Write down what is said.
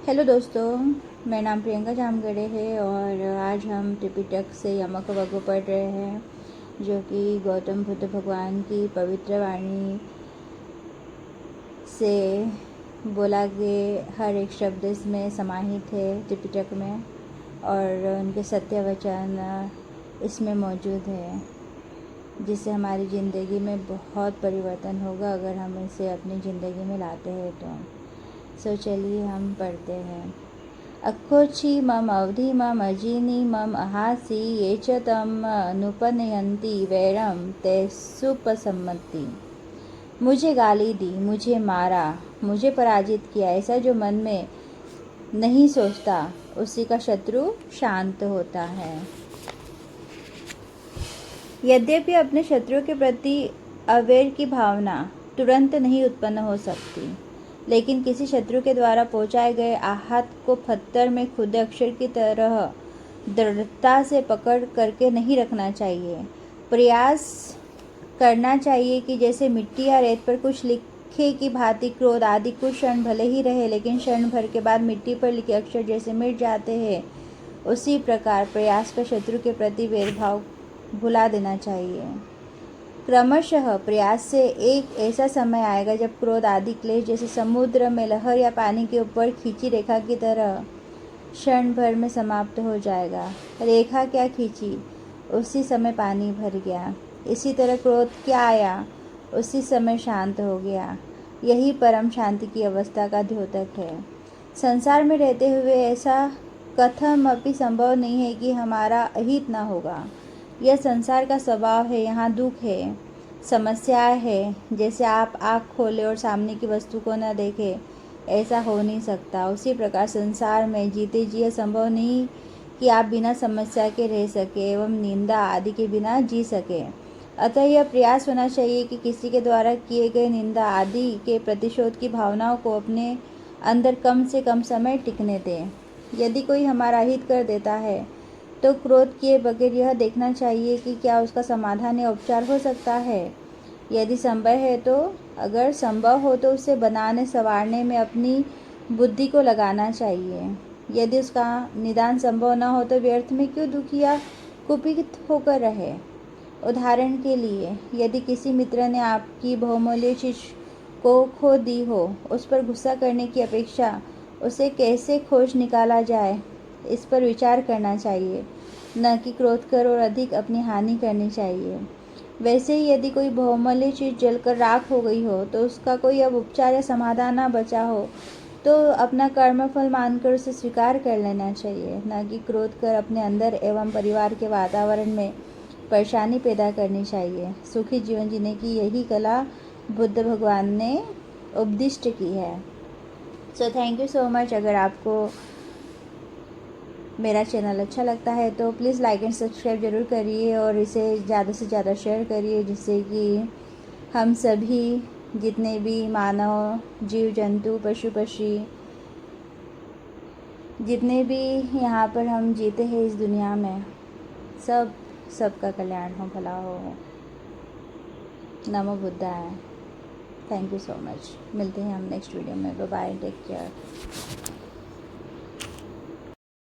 Hello दोस्तों, मेरा नाम प्रियंका जामगढ़े है और आज हम त्रिपिटक से यमक वगु पढ़ रहे हैं, जो कि गौतम बुद्ध भगवान की पवित्र वाणी से बोला गए हर एक शब्द इसमें समाहित है त्रिपिटक में, और उनके सत्य वचन इसमें मौजूद है, जिससे हमारी ज़िंदगी में बहुत परिवर्तन होगा अगर हम इसे अपनी ज़िंदगी में लाते हैं तो चलिए हम पढ़ते हैं। अक्कोची मम अवधि मम अजीनी मम अहासी ये च तम अनुपनयन्ति वैरम ते सुपसम्मति। मुझे गाली दी, मुझे मारा, मुझे पराजित किया, ऐसा जो मन में नहीं सोचता उसी का शत्रु शांत होता है। यद्यपि अपने शत्रु के प्रति अवैर की भावना तुरंत नहीं उत्पन्न हो सकती, लेकिन किसी शत्रु के द्वारा पहुंचाए गए आहत को पत्थर में खुदे अक्षर की तरह दृढ़ता से पकड़ करके नहीं रखना चाहिए। प्रयास करना चाहिए कि जैसे मिट्टी या रेत पर कुछ लिखे की भांति क्रोध आदि कुछ क्षण भले ही रहे, लेकिन क्षण भर के बाद मिट्टी पर लिखे अक्षर जैसे मिट जाते हैं, उसी प्रकार प्रयास का शत्रु के प्रति भेदभाव भुला देना चाहिए। क्रमशः प्रयास से एक ऐसा समय आएगा जब क्रोध आदि क्लेश जैसे समुद्र में लहर या पानी के ऊपर खींची रेखा की तरह क्षण भर में समाप्त हो जाएगा। रेखा क्या खींची, उसी समय पानी भर गया। इसी तरह क्रोध क्या आया, उसी समय शांत हो गया। यही परम शांति की अवस्था का द्योतक है। संसार में रहते हुए ऐसा कथमपि संभव नहीं है कि हमारा अहित न होगा। यह संसार का स्वभाव है। यहाँ दुख है, समस्याएं है। जैसे आप आँख खोले और सामने की वस्तु को न देखें, ऐसा हो नहीं सकता। उसी प्रकार संसार में जीते जी यह संभव नहीं कि आप बिना समस्या के रह सके एवं निंदा आदि के बिना जी सके। अतः यह प्रयास होना चाहिए कि किसी के द्वारा किए गए निंदा आदि के प्रतिशोध की भावनाओं को अपने अंदर कम से कम समय टिकने दें। यदि कोई हमारा हित कर देता है तो क्रोध किए बगैर यह देखना चाहिए कि क्या उसका समाधान या उपचार हो सकता है। यदि संभव है तो, अगर संभव हो तो उसे बनाने संवारने में अपनी बुद्धि को लगाना चाहिए। यदि उसका निदान संभव न हो तो व्यर्थ में क्यों दुखी या कुपित होकर रहे। उदाहरण के लिए, यदि किसी मित्र ने आपकी बहुमूल्य चीज को खो दी हो, उस पर गुस्सा करने की अपेक्षा उसे कैसे खोज निकाला जाए, इस पर विचार करना चाहिए, न कि क्रोध कर और अधिक अपनी हानि करनी चाहिए। वैसे ही यदि कोई बहुमूल्य चीज़ जलकर राख हो गई हो तो उसका कोई अब उपचार या समाधान न बचा हो तो अपना कर्मफल मानकर उसे स्वीकार कर लेना चाहिए, न कि क्रोध कर अपने अंदर एवं परिवार के वातावरण में परेशानी पैदा करनी चाहिए। सुखी जीवन जीने की यही कला बुद्ध भगवान ने उपदिष्ट की है। So thank you so much. अगर आपको मेरा चैनल अच्छा लगता है तो प्लीज़ लाइक एंड सब्सक्राइब ज़रूर करिए और इसे ज़्यादा से ज़्यादा शेयर करिए, जिससे कि हम सभी जितने भी मानव, जीव जंतु, पशु पक्षी, जितने भी यहाँ पर हम जीते हैं इस दुनिया में, सबका कल्याण हो, भला हो। नमो बुद्धाय। Thank you so much. मिलते हैं हम नेक्स्ट वीडियो में। Bye bye, take care.